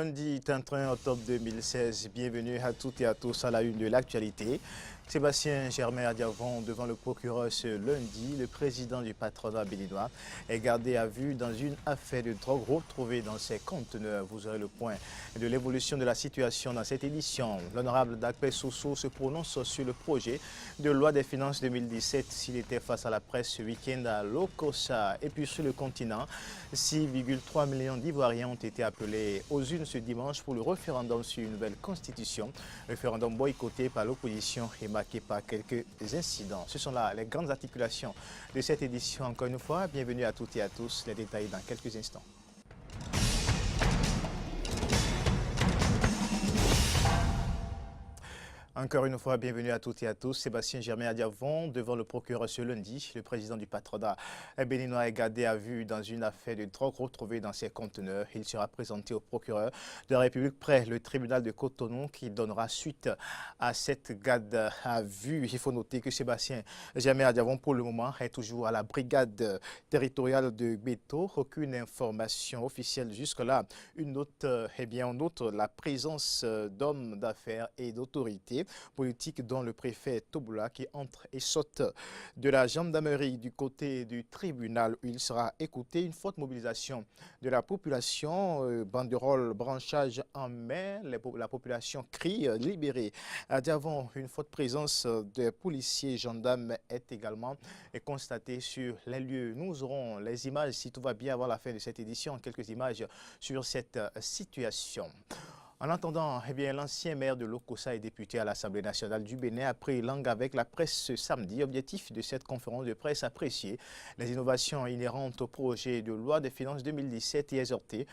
Lundi 31 octobre 2016, bienvenue à toutes et à tous à la une de l'actualité. Sébastien Germain Adiavon devant le procureur ce lundi. Le président du patronat béninois est gardé à vue dans une affaire de drogue retrouvée dans ses conteneurs. Vous aurez le point de l'évolution de la situation dans cette édition. L'honorable Dakpe Soso se prononce sur le projet de loi des finances 2017 s'il était face à la presse ce week-end à Lokossa. Et puis sur le continent, 6,3 millions d'Ivoiriens ont été appelés aux urnes ce dimanche pour le référendum sur une nouvelle constitution. Référendum boycotté par l'opposition et marqué par quelques incidents. Ce sont là les grandes articulations de cette édition. Encore une fois, bienvenue à toutes et à tous. Les détails dans quelques instants. Encore une fois, bienvenue à toutes et à tous. Sébastien Germain Adiavon devant le procureur ce lundi. Le président du patronat béninois est gardé à vue dans une affaire de drogue retrouvée dans ses conteneurs. Il sera présenté au procureur de la République près le tribunal de Cotonou qui donnera suite à cette garde à vue. Il faut noter que Sébastien Germain Adiavon, pour le moment, est toujours à la brigade territoriale de Beto. Aucune information officielle jusque-là. On note la présence d'hommes d'affaires et d'autorités politique dont le préfet Toboula qui entre et saute de la gendarmerie du côté du tribunal où il sera écouté. Une forte mobilisation de la population, banderole, branchage en main, la population crie libéré. Adiavon, une forte présence de policiers et gendarmes est également constatée sur les lieux. Nous aurons les images, si tout va bien avant la fin de cette édition, quelques images sur cette situation. En attendant, l'ancien maire de Lokossa et député à l'Assemblée nationale du Bénin a pris langue avec la presse ce samedi. Objectif de cette conférence de presse, apprécier les innovations inhérentes au projet de loi des finances 2017 et exhorter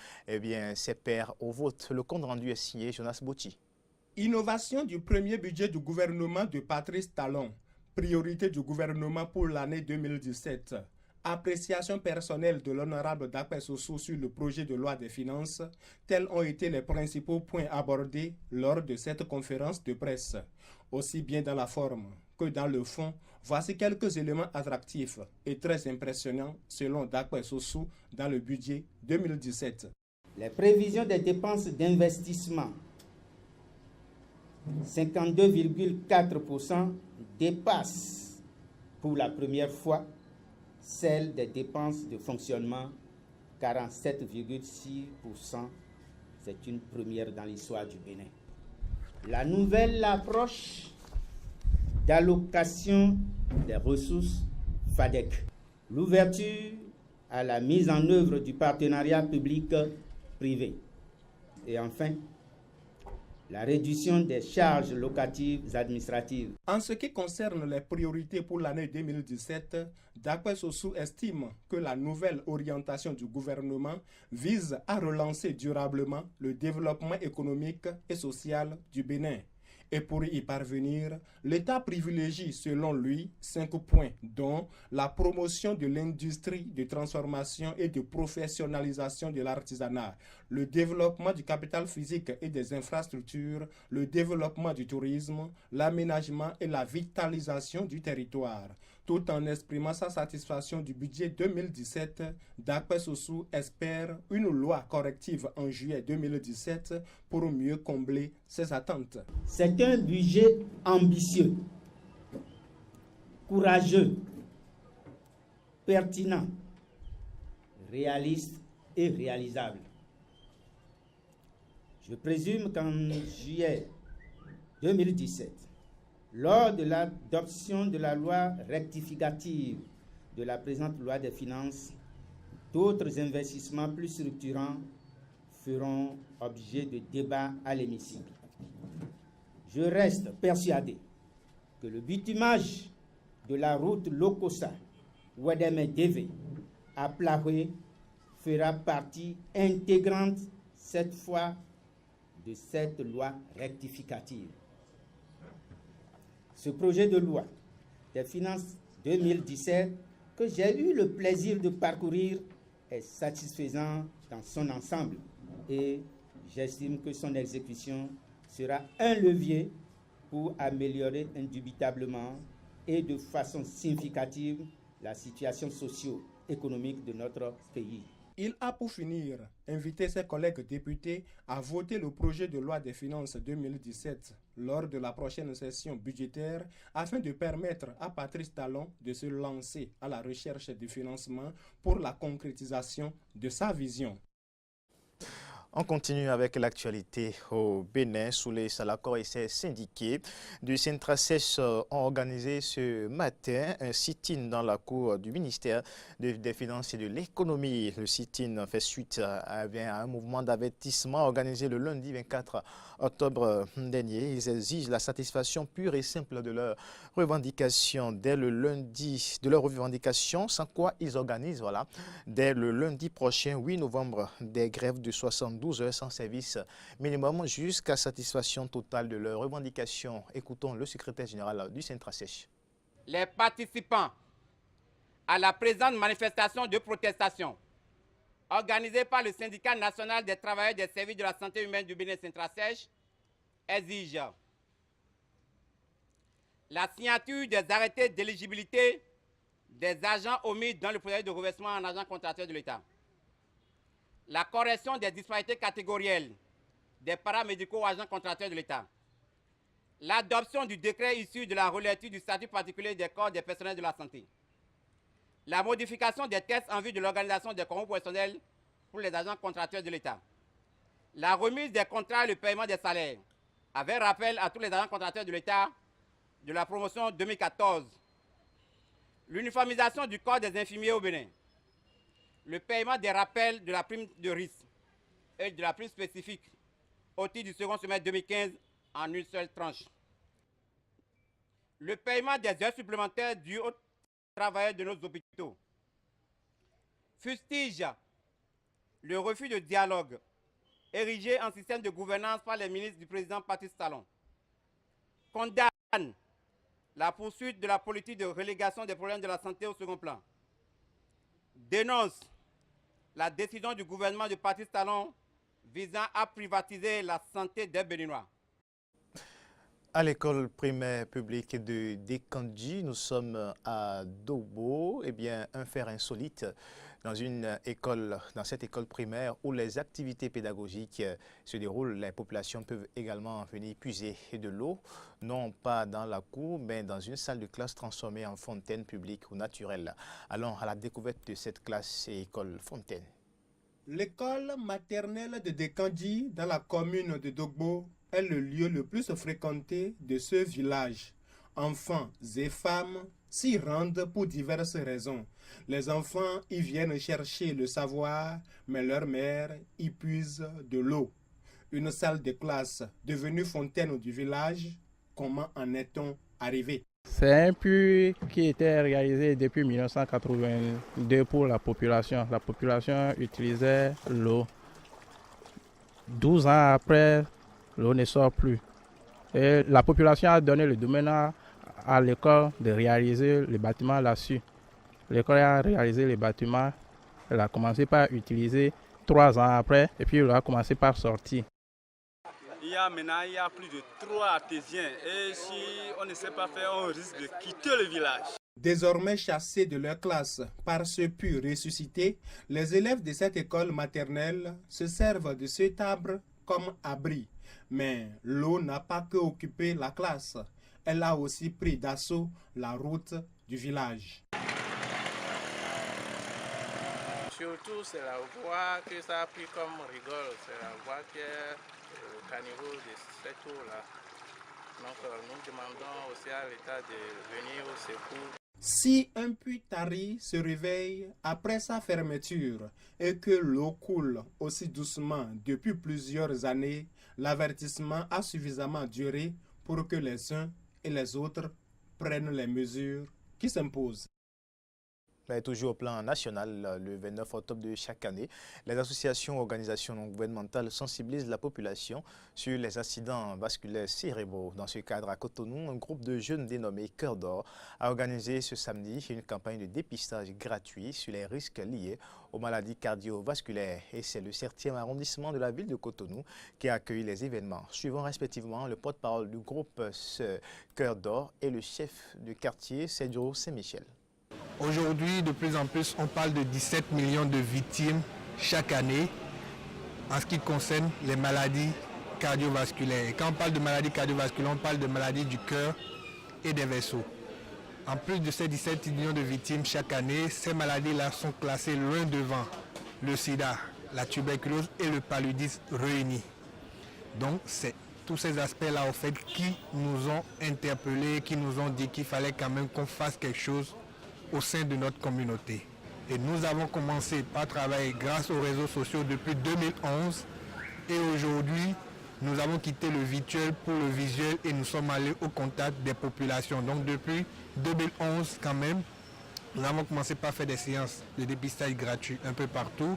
ses pairs au vote. Le compte rendu est signé Jonas Bouti. Innovation du premier budget du gouvernement de Patrice Talon. Priorité du gouvernement pour l'année 2017. Appréciation personnelle de l'honorable Dakpe Soso sur le projet de loi des finances, tels ont été les principaux points abordés lors de cette conférence de presse. Aussi bien dans la forme que dans le fond, voici quelques éléments attractifs et très impressionnants selon Dakpe Soso dans le budget 2017. Les prévisions des dépenses d'investissement, 52,4% dépassent pour la première fois celle des dépenses de fonctionnement, 47,6%. C'est une première dans l'histoire du Bénin. La nouvelle approche d'allocation des ressources FADEC. L'ouverture à la mise en œuvre du partenariat public-privé. Et enfin, la réduction des charges locatives administratives. En ce qui concerne les priorités pour l'année 2017, Dakpe Soso estime que la nouvelle orientation du gouvernement vise à relancer durablement le développement économique et social du Bénin. Et pour y parvenir, l'État privilégie, selon lui, 5 points, dont la promotion de l'industrie de transformation et de professionnalisation de l'artisanat, le développement du capital physique et des infrastructures, le développement du tourisme, l'aménagement et la vitalisation du territoire. Tout en exprimant sa satisfaction du budget 2017, Dakpe Soso espère une loi corrective en juillet 2017 pour mieux combler ses attentes. C'est un budget ambitieux, courageux, pertinent, réaliste et réalisable. Je présume qu'en juillet 2017, lors de l'adoption de la loi rectificative de la présente loi des finances, d'autres investissements plus structurants feront objet de débats à l'hémicycle. Je reste persuadé que le bitumage de la route Lokossa-Ouadémé-Dévé à Plahoué fera partie intégrante cette fois de cette loi rectificative. Ce projet de loi des finances 2017 que j'ai eu le plaisir de parcourir est satisfaisant dans son ensemble et j'estime que son exécution sera un levier pour améliorer indubitablement et de façon significative la situation socio-économique de notre pays. Il a pour finir invité ses collègues députés à voter le projet de loi des finances 2017 lors de la prochaine session budgétaire afin de permettre à Patrice Talon de se lancer à la recherche de financement pour la concrétisation de sa vision. On continue avec l'actualité au Bénin. Souley Salakor et ses syndiqués du Centrasèche ont organisé ce matin un sit-in dans la cour du ministère des Finances et de l'Économie. Le sit-in fait suite à un mouvement d'avertissement organisé le lundi 24 octobre dernier. Ils exigent la satisfaction pure et simple de leurs revendications dès le lundi, sans quoi ils organisent dès le lundi prochain, 8 novembre, des grèves de 72 heures sans service minimum jusqu'à satisfaction totale de leurs revendications. Écoutons le secrétaire général du Centrasèche. Les participants à la présente manifestation de protestation organisée par le syndicat national des travailleurs des services de la santé humaine du Bénin Centrasèche exigent la signature des arrêtés d'éligibilité des agents omis dans le projet de reversement en agents contractuels de l'État, la correction des disparités catégorielles des paramédicaux agents contractuels de l'État, l'adoption du décret issu de la relecture du statut particulier des corps des personnels de la santé, la modification des tests en vue de l'organisation des concours professionnels pour les agents contractuels de l'État, la remise des contrats et le paiement des salaires, avec rappel à tous les agents contractuels de l'État de la promotion 2014, l'uniformisation du corps des infirmiers au Bénin, le paiement des rappels de la prime de risque et de la prime spécifique au titre du second semestre 2015 en une seule tranche, le paiement des heures supplémentaires dues aux travailleurs de nos hôpitaux, fustige le refus de dialogue érigé en système de gouvernance par les ministres du président Patrice Talon, condamne la poursuite de la politique de relégation des problèmes de la santé au second plan, dénonce la décision du gouvernement de Patrice Talon visant à privatiser la santé des Béninois. À l'école primaire publique de Dekandji, nous sommes à Dogbo. Un fait insolite dans cette école primaire où les activités pédagogiques se déroulent. Les populations peuvent également venir puiser de l'eau, non pas dans la cour, mais dans une salle de classe transformée en fontaine publique ou naturelle. Allons à la découverte de cette classe et école fontaine. L'école maternelle de Dekandji, dans la commune de Dogbo, est le lieu le plus fréquenté de ce village. Enfants et femmes s'y rendent pour diverses raisons. Les enfants y viennent chercher le savoir, mais leur mère y puise de l'eau. Une salle de classe devenue fontaine du village, comment en est-on arrivé? C'est un puits qui était réalisé depuis 1982 pour la population. La population utilisait l'eau. 12 ans après, l'eau ne sort plus. Et la population a donné le domaine à l'école de réaliser les bâtiments là-dessus. L'école a réalisé les bâtiments. Elle a commencé par utiliser 3 ans après et puis elle a commencé par sortir. Il y a plus de 3 artésiens et si on ne sait pas faire, on risque de quitter le village. Désormais chassés de leur classe par ce puits ressuscité, les élèves de cette école maternelle se servent de cet arbre comme abri. Mais l'eau n'a pas que occupé la classe, elle a aussi pris d'assaut la route du village. Surtout, c'est la voie que ça a pris comme rigole, c'est la voie qui est au caniveau de cette eau-là. Donc nous demandons aussi à l'État de venir au secours. Si un puits tari se réveille après sa fermeture et que l'eau coule aussi doucement depuis plusieurs années, l'avertissement a suffisamment duré pour que les uns et les autres prennent les mesures qui s'imposent. Mais toujours au plan national, le 29 octobre de chaque année, les associations et organisations non gouvernementales sensibilisent la population sur les accidents vasculaires cérébraux. Dans ce cadre, à Cotonou, un groupe de jeunes dénommé Cœur d'Or a organisé ce samedi une campagne de dépistage gratuit sur les risques liés aux maladies cardiovasculaires. Et c'est le 7e arrondissement de la ville de Cotonou qui a accueilli les événements, suivant respectivement le porte-parole du groupe Cœur d'Or et le chef de quartier, Sergio Saint-Michel. Aujourd'hui, de plus en plus, on parle de 17 millions de victimes chaque année en ce qui concerne les maladies cardiovasculaires. Et quand on parle de maladies cardiovasculaires, on parle de maladies du cœur et des vaisseaux. En plus de ces 17 millions de victimes chaque année, ces maladies-là sont classées loin devant le sida, la tuberculose et le paludisme réunis. Donc c'est tous ces aspects-là en fait qui nous ont interpellés, qui nous ont dit qu'il fallait quand même qu'on fasse quelque chose au sein de notre communauté. Et nous avons commencé par travailler grâce aux réseaux sociaux depuis 2011 et aujourd'hui nous avons quitté le virtuel pour le visuel et nous sommes allés au contact des populations. Donc depuis 2011 quand même, nous avons commencé par faire des séances de dépistage gratuits un peu partout.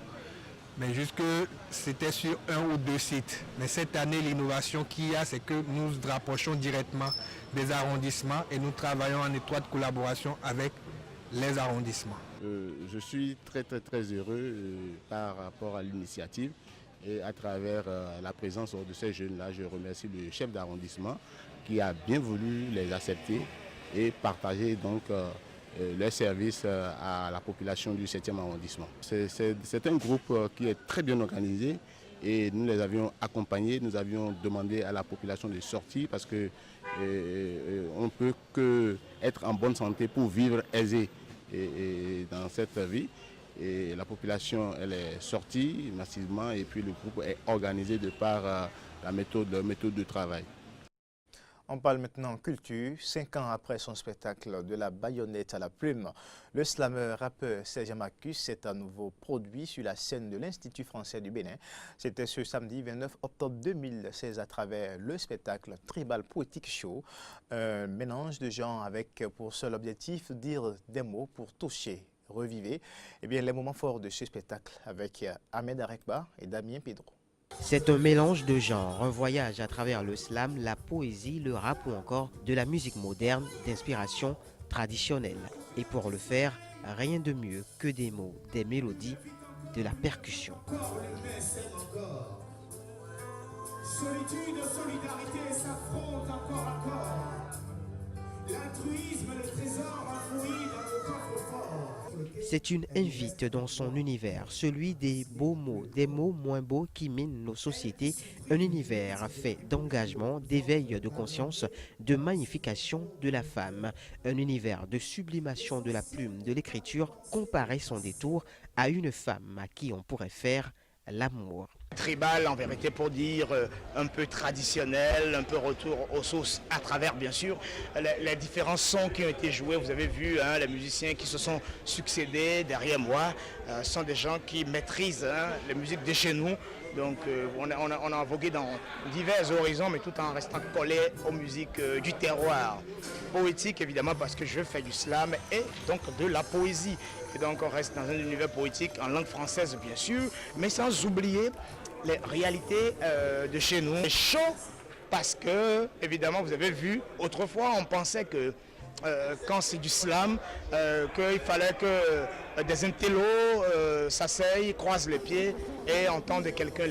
Mais jusque c'était sur 1 ou 2 sites. Mais cette année, l'innovation qu'il y a, c'est que nous nous rapprochons directement des arrondissements et nous travaillons en étroite collaboration avec les arrondissements. Je suis très heureux par rapport à l'initiative et à travers la présence de ces jeunes-là, je remercie le chef d'arrondissement qui a bien voulu les accepter et partager donc leurs services à la population du 7e arrondissement. C'est un groupe qui est très bien organisé et nous les avions accompagnés, nous avions demandé à la population de sortir parce que on ne peut qu'être en bonne santé pour vivre aisé dans cette vie. Et la population elle est sortie massivement et puis le groupe est organisé de par la méthode de travail. On parle maintenant culture. 5 ans après son spectacle de la baïonnette à la plume, le slameur rappeur Serge Marcus s'est à nouveau produit sur la scène de l'Institut français du Bénin. C'était ce samedi 29 octobre 2016 à travers le spectacle Tribal Poetic Show, un mélange de genres avec pour seul objectif dire des mots pour toucher, reviver les moments forts de ce spectacle avec Ahmed Arekba et Damien Pedro. C'est un mélange de genres, un voyage à travers le slam, la poésie, le rap ou encore de la musique moderne d'inspiration traditionnelle. Et pour le faire, rien de mieux que des mots, des mélodies, de la percussion. Solitude, solidarité s'affrontent encore à corps. L'altruisme, le trésor enfoui dans le coffre-fort. C'est une invite dans son univers, celui des beaux mots, des mots moins beaux qui minent nos sociétés, un univers fait d'engagement, d'éveil de conscience, de magnification de la femme, un univers de sublimation de la plume, de l'écriture, comparé son détour à une femme à qui on pourrait faire l'amour. Tribal en vérité pour dire un peu traditionnel, un peu retour aux sources à travers bien sûr les différents sons qui ont été joués. Vous avez vu les musiciens qui se sont succédés derrière moi sont des gens qui maîtrisent les musiques de chez nous. Donc on a vogué dans divers horizons mais tout en restant collé aux musiques du terroir. Poétique évidemment parce que je fais du slam et donc de la poésie. Et donc on reste dans un univers poétique en langue française bien sûr, mais sans oublier les réalités de chez nous. C'est chaud parce que, évidemment, vous avez vu, autrefois on pensait que quand c'est du slam, qu'il fallait que des intellos s'asseyent, croisent les pieds et entendent quelqu'un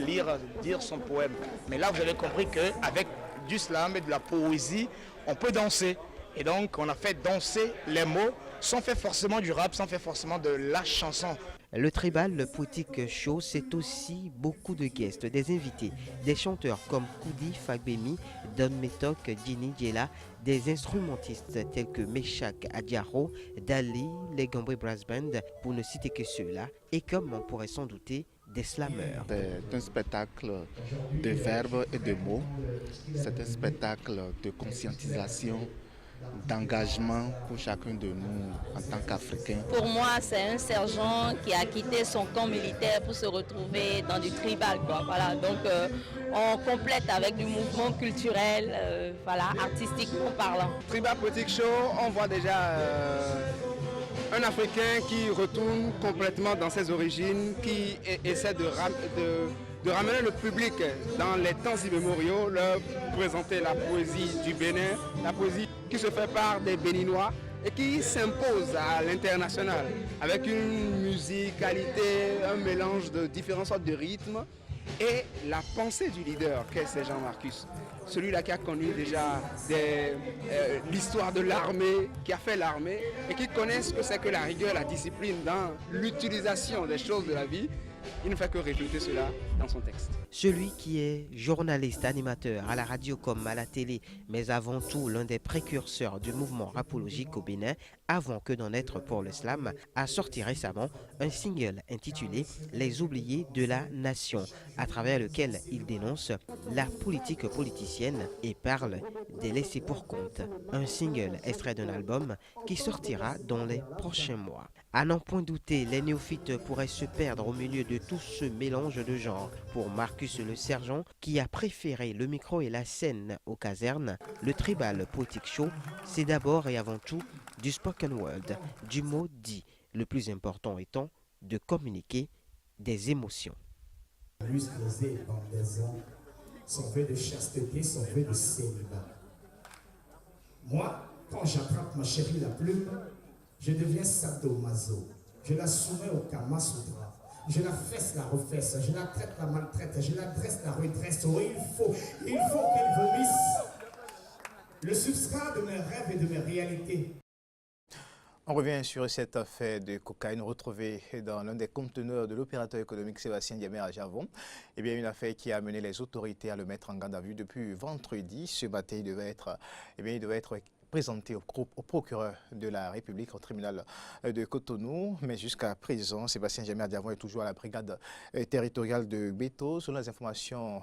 dire son poème. Mais là, vous avez compris qu'avec du slam et de la poésie, on peut danser. Et donc, on a fait danser les mots sans faire forcément du rap, sans faire forcément de la chanson. Le Tribal Poetic Show, c'est aussi beaucoup de guests, des invités, des chanteurs comme Koudi Fagbemi, Don Metok, Dini Djela, des instrumentistes tels que Meshak Adiaro, Dali, les Gamboué Brass Band, pour ne citer que ceux-là, et comme on pourrait s'en douter, des slameurs. C'est un spectacle de verbes et de mots, c'est un spectacle de conscientisation, d'engagement pour chacun de nous en tant qu'Africains. Pour moi, c'est un sergent qui a quitté son camp militaire pour se retrouver dans du tribal, quoi. Voilà, donc on complète avec du mouvement culturel, voilà, artistiquement parlant. Tribal Poetic Show, on voit déjà un Africain qui retourne complètement dans ses origines, qui essaie de ramener le public dans les temps immémoriaux, leur présenter la poésie du Bénin, la poésie qui se fait par des Béninois et qui s'impose à l'international avec une musicalité, un mélange de différentes sortes de rythmes et la pensée du leader qu'est Serge Marcus. Celui-là qui a connu déjà l'histoire de l'armée, qui a fait l'armée et qui connaît ce que c'est que la rigueur, la discipline dans l'utilisation des choses de la vie. il ne fait que refléter cela dans son texte. Celui qui est journaliste, animateur à la radio comme à la télé, mais avant tout l'un des précurseurs du mouvement rapologique au Bénin, avant que d'en être pour le slam, a sorti récemment un single intitulé « Les oubliés de la nation », à travers lequel il dénonce la politique politicienne et parle des laissés pour compte. Un single extrait d'un album qui sortira dans les prochains mois. À n'en point douter, les néophytes pourraient se perdre au milieu de tout ce mélange de genres. Pour Marcus le Sergent, qui a préféré le micro et la scène aux casernes, le Tribal Poetic Show, c'est d'abord et avant tout du spoken word, du mot dit, le plus important étant de communiquer des émotions. Lui poser dans des ans, son vœu de chasteté, son vœu de célibat. Moi, quand j'attrape ma chérie la plume, je deviens sadomaso. Je la soumets au Kama Sutra. Je la fesse, la refesse. Je la traite, la maltraite. Je la dresse, la redresse. Oh, il faut qu'elle vomisse le substrat de mes rêves et de mes réalités. On revient sur cette affaire de cocaïne retrouvée dans l'un des conteneurs de l'opérateur économique Sébastien Ndiamé à Javon. Eh bien, une affaire qui a amené les autorités à le mettre en garde à vue depuis vendredi. Ce matin, il devait être présenté au procureur de la République au tribunal de Cotonou. Mais jusqu'à présent, Sébastien Ndiamé à Javon est toujours à la brigade territoriale de Beto. Selon les informations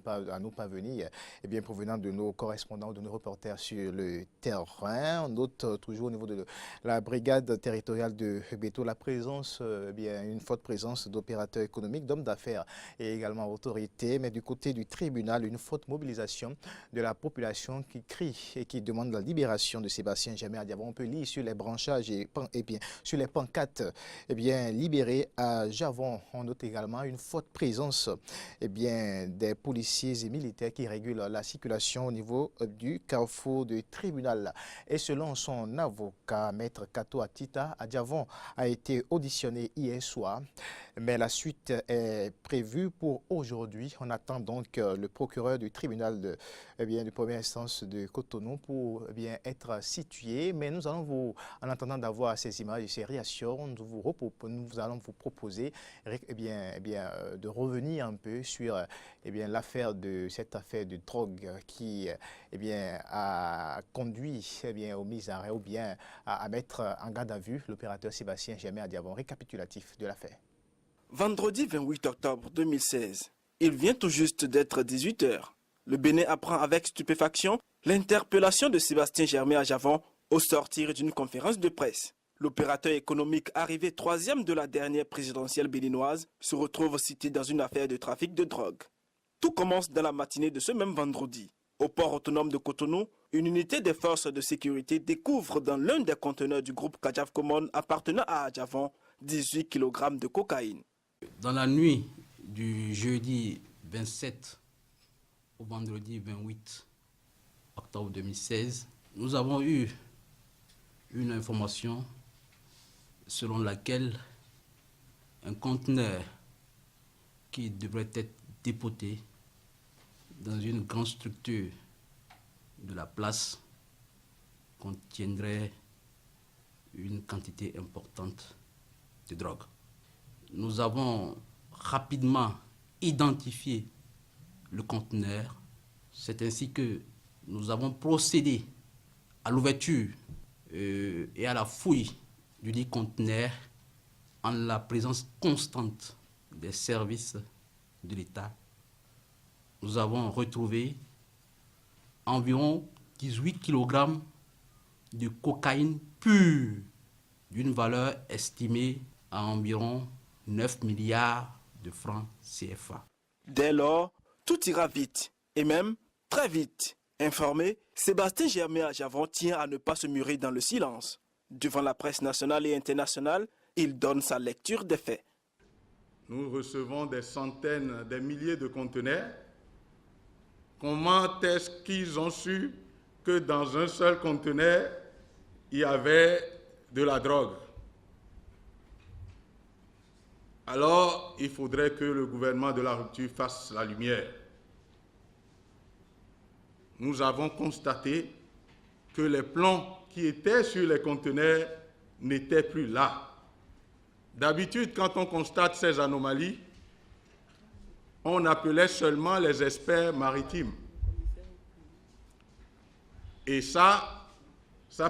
à nous parvenir, provenant de nos correspondants, de nos reporters sur le terrain. On note toujours au niveau de la brigade territoriale de Beto la présence, une forte présence d'opérateurs économiques, d'hommes d'affaires et également autorités. Mais du côté du tribunal, une forte mobilisation de la population qui crie et qui demande la libération de Sébastien Ndiamé à Javon. On peut lire sur les branchages et sur les pancartes libérés à Javon. On note également une forte présence des policiers et militaires qui régulent la circulation au niveau du carrefour du tribunal. Et selon son avocat, Maître Kato Atita, à Javon a été auditionné hier soir. Mais la suite est prévue pour aujourd'hui. On attend donc le procureur du tribunal de première instance de Cotonou pour être situé. Mais nous allons en attendant d'avoir ces images et ces réactions, nous allons vous proposer de revenir un peu sur cette affaire de drogue qui a conduit aux mises à arrêt ou bien à mettre en garde à vue l'opérateur Sébastien Ndiamé à Javon. Récapitulatif de l'affaire. Vendredi 28 octobre 2016, il vient tout juste d'être 18 h. Le Bénin apprend avec stupéfaction l'interpellation de Sébastien Ndiamé à Javon au sortir d'une conférence de presse. L'opérateur économique arrivé 3e de la dernière présidentielle béninoise se retrouve cité dans une affaire de trafic de drogue. Tout commence dans la matinée de ce même vendredi. Au port autonome de Cotonou, une unité des forces de sécurité découvre dans l'un des conteneurs du groupe Kajaf Common appartenant à Javon 18 kg de cocaïne. Dans la nuit du jeudi 27 au vendredi 28 octobre 2016, nous avons eu une information selon laquelle un conteneur qui devrait être dépoté dans une grande structure de la place contiendrait une quantité importante de drogue. Nous avons rapidement identifié le conteneur. C'est ainsi que nous avons procédé à l'ouverture et à la fouille du dit conteneur en la présence constante des services de l'État. Nous avons retrouvé environ 18 kg de cocaïne pure d'une valeur estimée à environ 9 milliards de francs CFA. Dès lors, tout ira vite, et même très vite. Informé, Sébastien Ndiamé à Javon tient à ne pas se murer dans le silence. Devant la presse nationale et internationale, il donne sa lecture des faits. Nous recevons des centaines, des milliers de conteneurs. Comment est-ce qu'ils ont su que dans un seul conteneur, il y avait de la drogue? Alors, il faudrait que le gouvernement de la rupture fasse la lumière. Nous avons constaté que les plombs qui étaient sur les conteneurs n'étaient plus là. D'habitude, quand on constate ces anomalies, on appelait seulement les experts maritimes. Et ça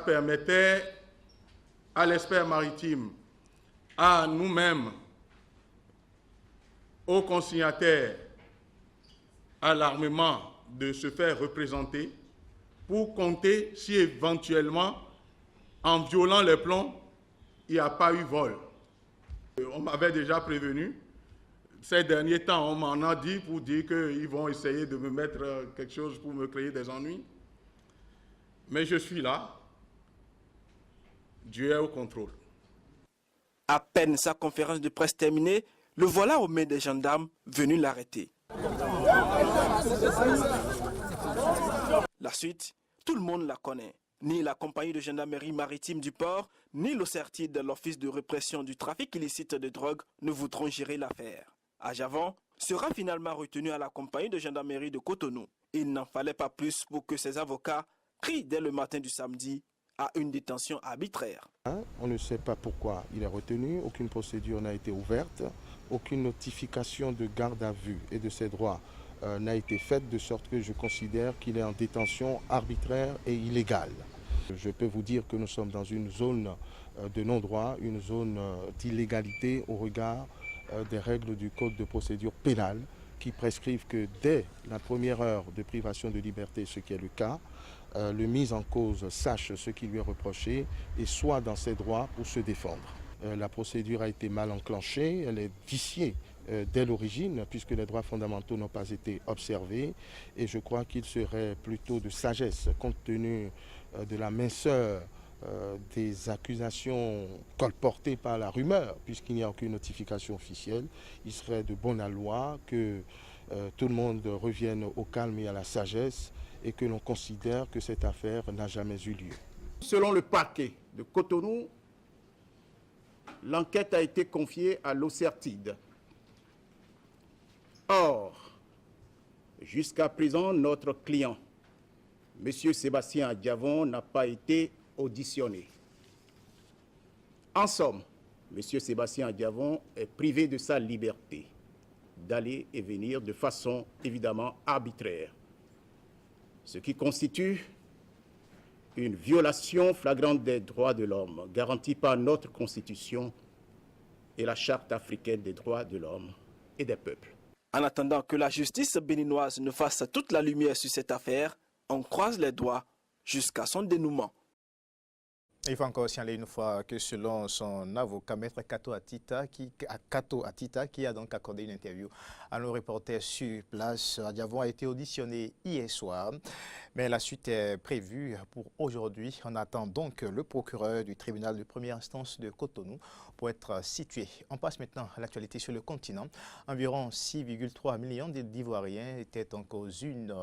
permettait à l'expert maritime, à nous-mêmes, aux consignataires, à l'armement de se faire représenter pour compter si éventuellement, en violant les plombs, il n'y a pas eu vol. On m'avait déjà prévenu. Ces derniers temps, on m'en a dit pour dire qu'ils vont essayer de me mettre quelque chose pour me créer des ennuis. Mais je suis là. Dieu est au contrôle. À peine sa conférence de presse terminée, le voilà aux mains des gendarmes venus l'arrêter. La suite, tout le monde la connaît. Ni la compagnie de gendarmerie maritime du port, ni l'OCERTID, l'Office de répression du trafic illicite de drogue, ne voudront gérer l'affaire. Ajavan sera finalement retenu à la compagnie de gendarmerie de Cotonou. Il n'en fallait pas plus pour que ses avocats crient dès le matin du samedi à une détention arbitraire. On ne sait pas pourquoi il est retenu, aucune procédure n'a été ouverte, aucune notification de garde à vue et de ses droits n'a été faite, de sorte que je considère qu'il est en détention arbitraire et illégale. Je peux vous dire que nous sommes dans une zone de non-droit, une zone d'illégalité au regard des règles du Code de procédure pénale qui prescrivent que dès la première heure de privation de liberté, ce qui est le cas, le mis en cause sache ce qui lui est reproché et soit dans ses droits pour se défendre. La procédure a été mal enclenchée, elle est viciée dès l'origine puisque les droits fondamentaux n'ont pas été observés et je crois qu'il serait plutôt de sagesse compte tenu de la minceur des accusations colportées par la rumeur puisqu'il n'y a aucune notification officielle. Il serait de bonne loi que tout le monde revienne au calme et à la sagesse et que l'on considère que cette affaire n'a jamais eu lieu. Selon le parquet de Cotonou, l'enquête a été confiée à l'OCERTID. Or, jusqu'à présent, notre client, M. Sébastien Adjavon, n'a pas été auditionné. En somme, M. Sébastien Adjavon est privé de sa liberté d'aller et venir de façon évidemment arbitraire, ce qui constitue une violation flagrante des droits de l'homme garantie par notre Constitution et la Charte africaine des droits de l'homme et des peuples. En attendant que la justice béninoise ne fasse toute la lumière sur cette affaire, on croise les doigts jusqu'à son dénouement. Il faut encore signaler une fois que selon son avocat, Maître Kato Atita, qui a donc accordé une interview à nos reporters sur place, Adjavon a été auditionné hier soir, mais la suite est prévue pour aujourd'hui. On attend donc le procureur du tribunal de première instance de Cotonou pour être situé. On passe maintenant à l'actualité sur le continent. Environ 6,3 millions d'Ivoiriens étaient en cause une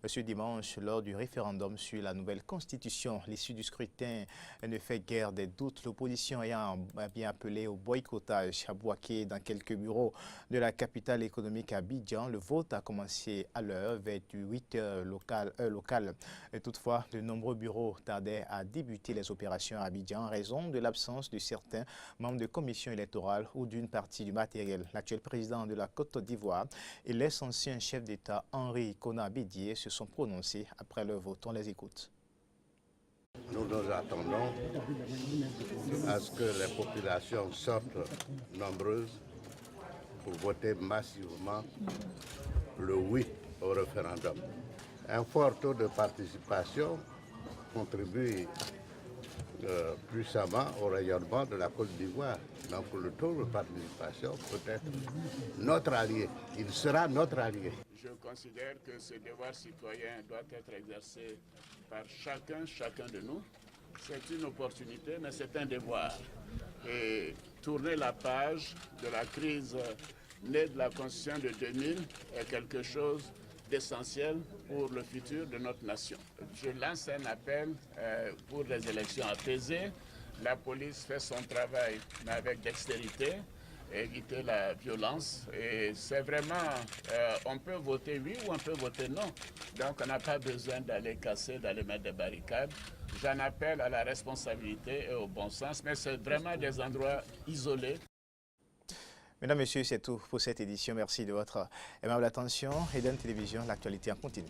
ce dimanche lors du référendum sur la nouvelle constitution. L'issue du scrutin ne fait guère des doutes. L'opposition ayant bien appelé au boycottage à Bouaké dans quelques bureaux de la capitale économique Abidjan. Le vote a commencé à l'heure, vers 8 heures locale. Toutefois, de nombreux bureaux tardaient à débuter les opérations à Abidjan en raison de l'absence de certains membres de commission électorale ou d'une partie du matériel. L'actuel président de la Côte d'Ivoire et l'ex-ancien chef d'État Henri Konan Bédié se sont prononcés après le vote. On les écoute. Nous nous attendons à ce que les populations sortent nombreuses pour voter massivement le oui au référendum. Un fort taux de participation contribue puissamment au rayonnement de la Côte d'Ivoire. Donc le taux de participation peut être notre allié. Il sera notre allié. Je considère que ce devoir citoyen doit être exercé par chacun de nous. C'est une opportunité, mais c'est un devoir. Et tourner la page de la crise née de la Constitution de 2000 est quelque chose d'essentiel pour le futur de notre nation. Je lance un appel pour des élections apaisées. La police fait son travail, mais avec dextérité, éviter la violence. Et c'est vraiment, on peut voter oui ou on peut voter non. Donc on n'a pas besoin d'aller casser, d'aller mettre des barricades. J'en appelle à la responsabilité et au bon sens, mais c'est vraiment des endroits isolés. Mesdames, Messieurs, c'est tout pour cette édition. Merci de votre aimable attention. Eden Télévision, l'actualité en continu.